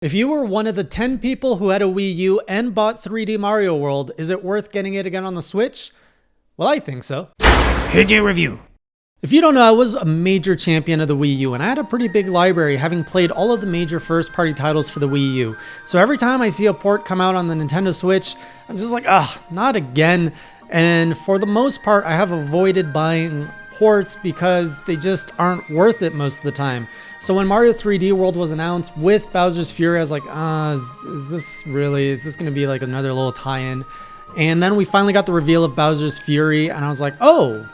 If you were one of the 10 people who had a Wii U and bought 3D Mario World, is it worth getting it again on the Switch? Well, I think so. Here's your review. If you don't know, I was a major champion of the Wii U, and I had a pretty big library, having played all of the major first-party titles for the Wii U. So every time I see a port come out on the Nintendo Switch, I'm just like, not again. And for the most part, I have avoided buying ports because they just aren't worth it most of the time. So when Mario 3D World was announced with Bowser's Fury, I was like, is this going to be like another little tie-in? And then we finally got the reveal of Bowser's Fury, and I was like, oh,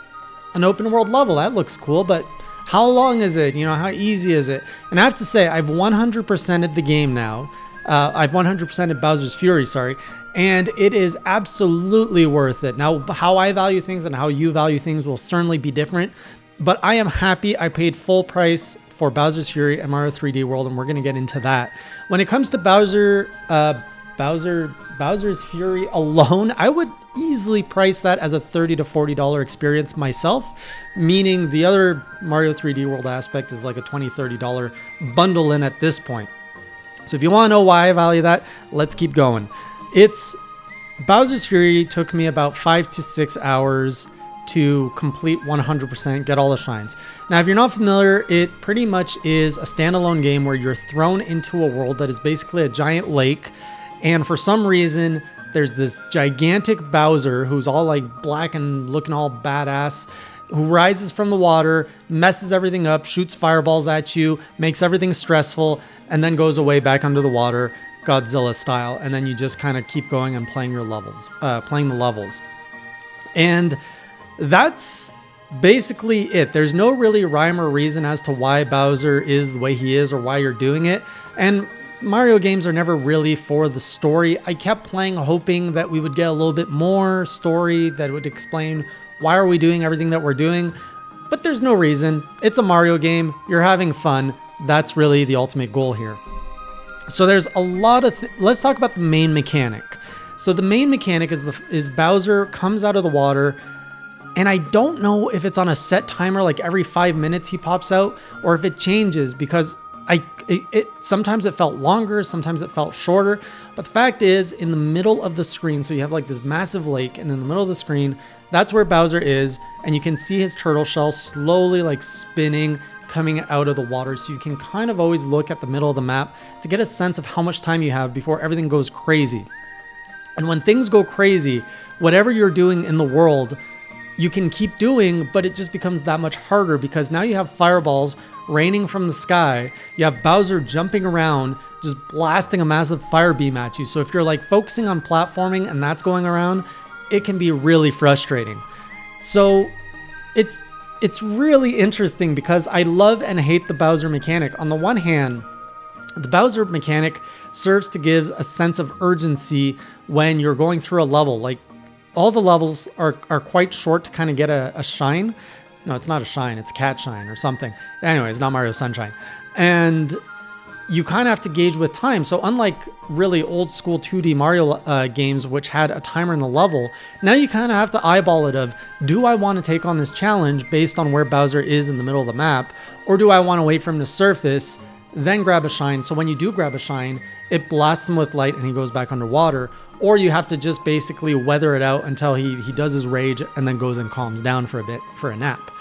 an open world level, that looks cool, but how long is it? You know, how easy is it? And I have to say, I've 100%ed the game now. I've 100%ed Bowser's Fury, sorry, and it is absolutely worth it. Now, how I value things and how you value things will certainly be different, but I am happy I paid full price for Bowser's Fury and Mario 3D World, and we're going to get into that. When it comes to Bowser's Fury alone, I would easily price that as a $30 to $40 experience myself, meaning the other Mario 3D World aspect is like a $20, $30 bundle in at this point. So if you want to know why I value that, let's keep going. Bowser's Fury took me about 5 to 6 hours to complete 100%, get all the shines. Now, if you're not familiar, it pretty much is a standalone game where you're thrown into a world that is basically a giant lake, and for some reason, there's this gigantic Bowser who's all like black and looking all badass, who rises from the water, messes everything up, shoots fireballs at you, makes everything stressful, and then goes away back under the water, Godzilla style. And then you just kind of keep going and playing the levels. And that's basically it. There's no really rhyme or reason as to why Bowser is the way he is or why you're doing it. And Mario games are never really for the story. I kept playing hoping that we would get a little bit more story that would explain why are we doing everything that we're doing, but there's no reason. It's a Mario game. You're having fun. That's really the ultimate goal here. So there's a lot of let's talk about the main mechanic. So the main mechanic is Bowser comes out of the water, and I don't know if it's on a set timer, like every 5 minutes he pops out, or if it changes, because sometimes it felt longer, sometimes it felt shorter. But the fact is, in the middle of the screen, so you have like this massive lake, and in the middle of the screen, that's where Bowser is, and you can see his turtle shell slowly like spinning, coming out of the water. So you can kind of always look at the middle of the map to get a sense of how much time you have before everything goes crazy. And when things go crazy, whatever you're doing in the world, you can keep doing, but it just becomes that much harder because now you have fireballs raining from the sky. You have Bowser jumping around, just blasting a massive fire beam at you. So if you're like focusing on platforming and that's going around, it can be really frustrating. So it's really interesting because I love and hate the Bowser mechanic. On the one hand, the Bowser mechanic serves to give a sense of urgency when you're going through a level. Like, all the levels are quite short to kind of get a shine. No, it's not a shine, it's cat shine or something. Anyway, it's not Mario Sunshine. And you kind of have to gauge with time. So unlike really old school 2D Mario games, which had a timer in the level, now you kind of have to eyeball it of, do I want to take on this challenge based on where Bowser is in the middle of the map? Or do I want to wait for him to surface, then grab a shine? So when you do grab a shine, it blasts him with light and he goes back underwater. Or you have to just basically weather it out until he does his rage and then goes and calms down for a bit for a nap.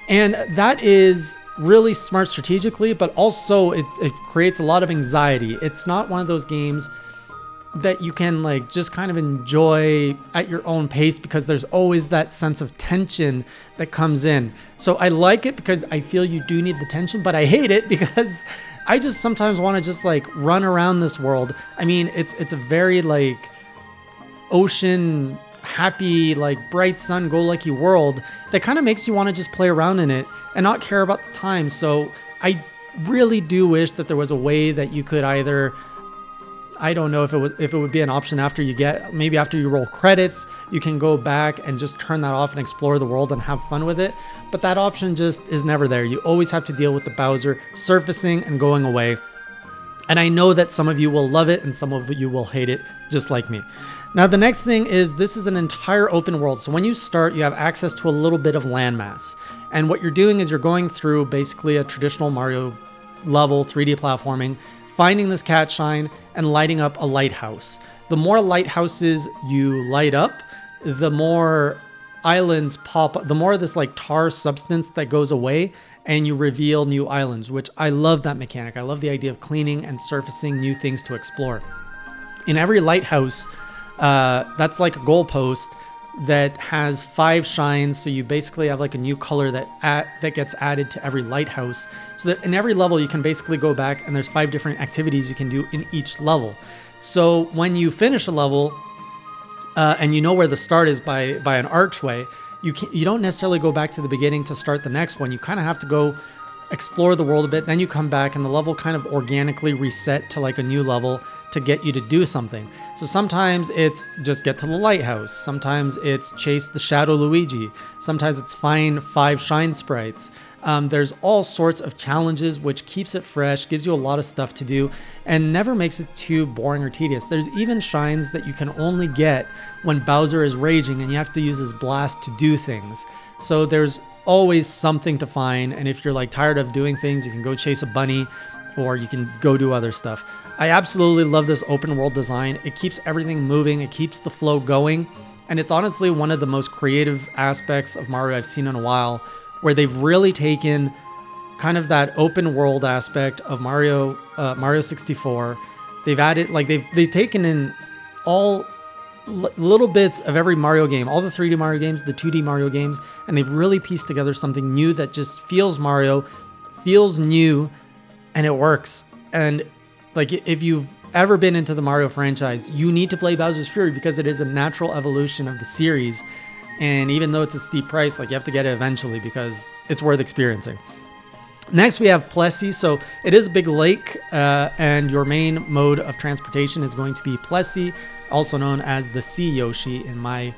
And that is really smart strategically, but also it creates a lot of anxiety. It's not one of those games that you can like just kind of enjoy at your own pace because there's always that sense of tension that comes in. So I like it because I feel you do need the tension, but I hate it because I just sometimes want to just like run around this world. I mean, it's a very like ocean happy, like bright sun go lucky world that kind of makes you want to just play around in it and not care about the time. So I really do wish that there was a way that you could either, I don't know if it would be an option after you roll credits, you can go back and just turn that off and explore the world and have fun with it. But that option just is never there. You always have to deal with the Bowser surfacing and going away. And I know that some of you will love it and some of you will hate it, just like me. Now, the next thing is this is an entire open world. So when you start, you have access to a little bit of landmass. And what you're doing is you're going through basically a traditional Mario level, 3D platforming, finding this cat shine and lighting up a lighthouse. The more lighthouses you light up, the more islands pop up, the more of this like tar substance that goes away, and you reveal new islands, which I love that mechanic. I love the idea of cleaning and surfacing new things to explore. In every lighthouse, that's like a goalpost that has 5 shines, so you basically have like a new color that gets added to every lighthouse, so that in every level you can basically go back and there's 5 different activities you can do in each level. So when you finish a level, and you know where the start is by an archway, you don't necessarily go back to the beginning to start the next one. You kind of have to go explore the world a bit, then you come back and the level kind of organically reset to like a new level to get you to do something. So sometimes it's just get to the lighthouse, sometimes it's chase the Shadow Luigi, sometimes it's find 5 shine sprites. There's all sorts of challenges, which keeps it fresh, gives you a lot of stuff to do, and never makes it too boring or tedious. There's even shines that you can only get when Bowser is raging and you have to use his blast to do things. So there's always something to find, and if you're like tired of doing things, you can go chase a bunny or you can go do other stuff. I absolutely love this open world design. It keeps everything moving, it keeps the flow going, and it's honestly one of the most creative aspects of Mario I've seen in a while, where they've really taken kind of that open world aspect of Mario 64. They've added, like they've taken in all little bits of every Mario game, all the 3D Mario games, the 2D Mario games, and they've really pieced together something new that just feels Mario, feels new, and it works. And like, if you've ever been into the Mario franchise, you need to play Bowser's Fury because it is a natural evolution of the series. And even though it's a steep price, like, you have to get it eventually because it's worth experiencing. Next, we have Plessy. So it is a big lake, and your main mode of transportation is going to be Plessy, also known as the Sea Yoshi in my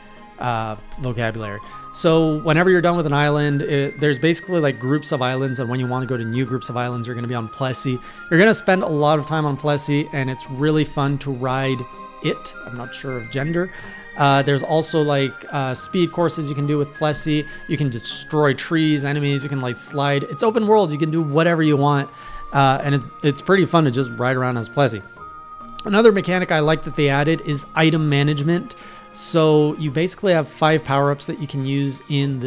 vocabulary. So whenever you're done with an island, there's basically like groups of islands, and when you want to go to new groups of islands, you're going to be on Plessy. You're going to spend a lot of time on Plessy, and it's really fun to ride it. I'm not sure of gender. There's also like speed courses you can do with Plessy. You can destroy trees, enemies. You can like slide. It's open world. You can do whatever you want, and it's pretty fun to just ride around as Plessy. Another mechanic I like that they added is item management. So you basically have 5 power-ups that you can use in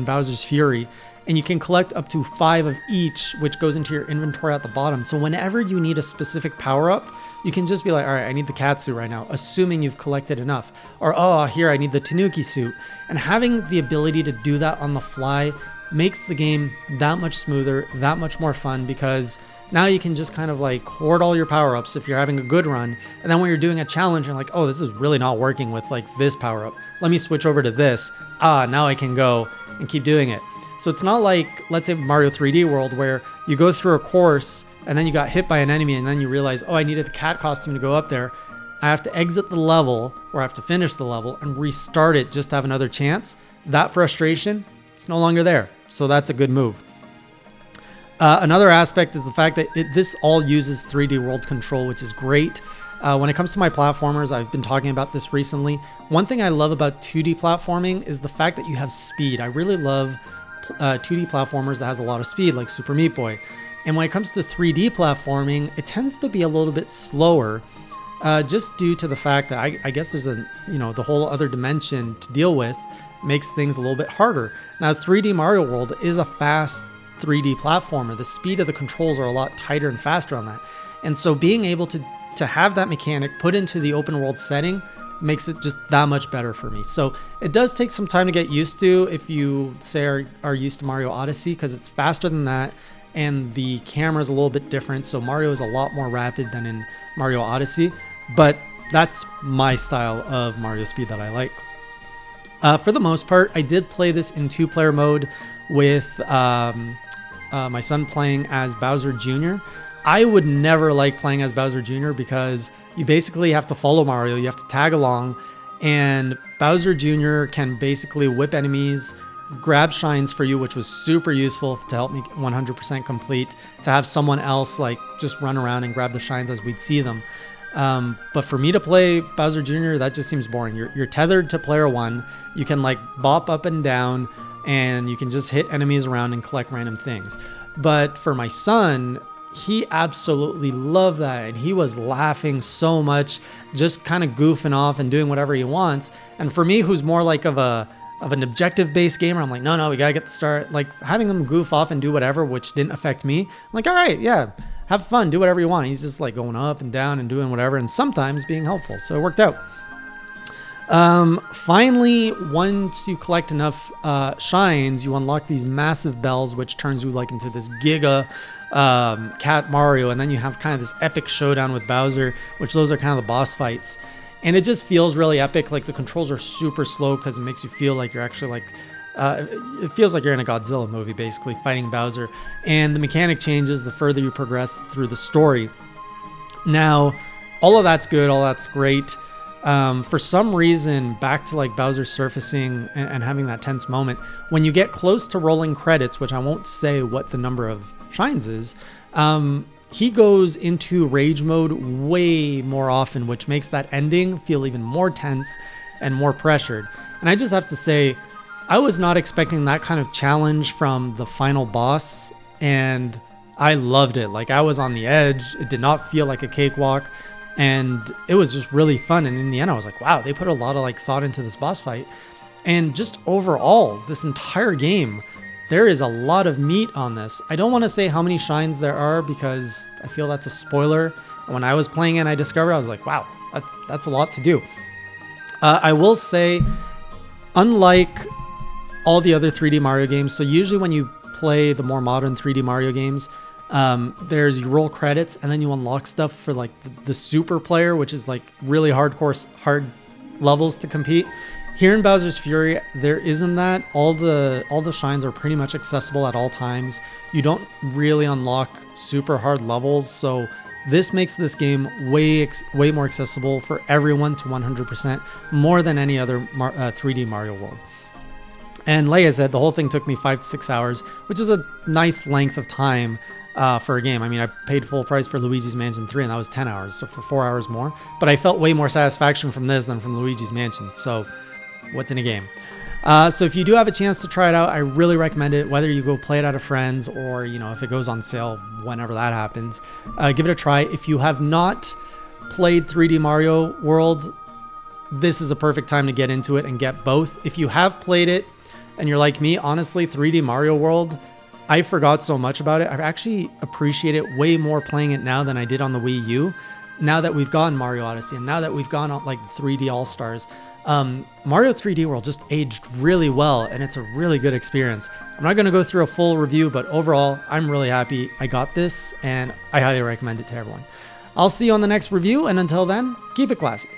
Bowser's Fury, and you can collect up to 5 of each, which goes into your inventory at the bottom. So whenever you need a specific power-up, you can just be like, all right, I need the cat suit right now, assuming you've collected enough. Or, oh, here, I need the Tanuki suit. And having the ability to do that on the fly makes the game that much smoother, that much more fun, because now you can just kind of like hoard all your power-ups if you're having a good run. And then when you're doing a challenge, you're like, oh, this is really not working with like this power-up. Let me switch over to this. Now I can go and keep doing it. So it's not like, let's say, Mario 3D World, where you go through a course and then you got hit by an enemy and then you realize, oh, I needed the cat costume to go up there. I have to exit the level, or I have to finish the level and restart it just to have another chance. That frustration, it's no longer there. So that's a good move. Another aspect is the fact that this all uses 3D World Control, which is great. When it comes to my platformers, I've been talking about this recently. One thing I love about 2D platforming is the fact that you have speed. I really love 2D platformers that has a lot of speed, like Super Meat Boy. And when it comes to 3D platforming, it tends to be a little bit slower, just due to the fact that I guess there's the whole other dimension to deal with makes things a little bit harder. Now, 3D Mario World is a fast 3D platformer. The speed of the controls are a lot tighter and faster on that. And so being able to have that mechanic put into the open world setting makes it just that much better for me. So it does take some time to get used to if you say are used to Mario Odyssey, because it's faster than that and the camera is a little bit different. So Mario is a lot more rapid than in Mario Odyssey, but that's my style of Mario speed that I like. For the most part, I did play this in 2-player mode with my son playing as Bowser Jr. I would never like playing as Bowser Jr. because you basically have to follow Mario, you have to tag along, and Bowser Jr. can basically whip enemies, grab shines for you, which was super useful to help me 100% complete, to have someone else like just run around and grab the shines as we'd see them. But for me to play Bowser Jr., that just seems boring. You're tethered to player 1, you can like bop up and down, and you can just hit enemies around and collect random things. But for my son, he absolutely loved that, and he was laughing so much, just kind of goofing off and doing whatever he wants. And for me, who's more like of an objective based gamer, I'm like, no, we gotta get the start. Like having him goof off and do whatever, which didn't affect me. I'm like, all right, yeah, have fun, do whatever you want. He's just like going up and down and doing whatever, and sometimes being helpful. So it worked out. Finally, once you collect enough shines, you unlock these massive bells, which turns you like into this giga cat Mario, and then you have kind of this epic showdown with Bowser, which those are kind of the boss fights. And it just feels really epic. Like the controls are super slow because it makes you feel like you're actually like, it feels like you're in a Godzilla movie, basically fighting Bowser. And the mechanic changes the further you progress through the story. Now, all of that's good, all that's great. For some reason, back to like Bowser surfacing and having that tense moment, when you get close to rolling credits, which I won't say what the number of shines is, he goes into rage mode way more often, which makes that ending feel even more tense and more pressured. And I just have to say, I was not expecting that kind of challenge from the final boss, and I loved it. Like I was on the edge. It did not feel like a cakewalk. And it was just really fun. And in the end, I was like, wow, they put a lot of like thought into this boss fight. And just overall, this entire game, there is a lot of meat on this. I don't want to say how many shines there are because I feel that's a spoiler. When I was playing it and I discovered, I was like, wow, that's a lot to do. I will say, unlike all the other 3D Mario games, so usually when you play the more modern 3D Mario games, there's you roll credits and then you unlock stuff for like the super player, which is like really hard levels to compete. Here in Bowser's Fury, there isn't that. All the shines are pretty much accessible at all times. You don't really unlock super hard levels, so this makes this game way more accessible for everyone to 100%, more than any other 3D Mario World. And like I said, the whole thing took me 5 to 6 hours, which is a nice length of time for a game. I mean, I paid full price for Luigi's Mansion 3, and that was 10 hours, so for 4 hours more. But I felt way more satisfaction from this than from Luigi's Mansion, so what's in a game? So if you do have a chance to try it out, I really recommend it, whether you go play it out of friends or, you know, if it goes on sale, whenever that happens. Give it a try. If you have not played 3D Mario World, this is a perfect time to get into it and get both. If you have played it and you're like me, honestly, 3D Mario World, I forgot so much about it. I actually appreciate it way more playing it now than I did on the Wii U. Now that we've gotten Mario Odyssey and now that we've gone on like 3D All-Stars, Mario 3D World just aged really well, and it's a really good experience. I'm not going to go through a full review, but overall, I'm really happy I got this, and I highly recommend it to everyone. I'll see you on the next review, and until then, keep it classy.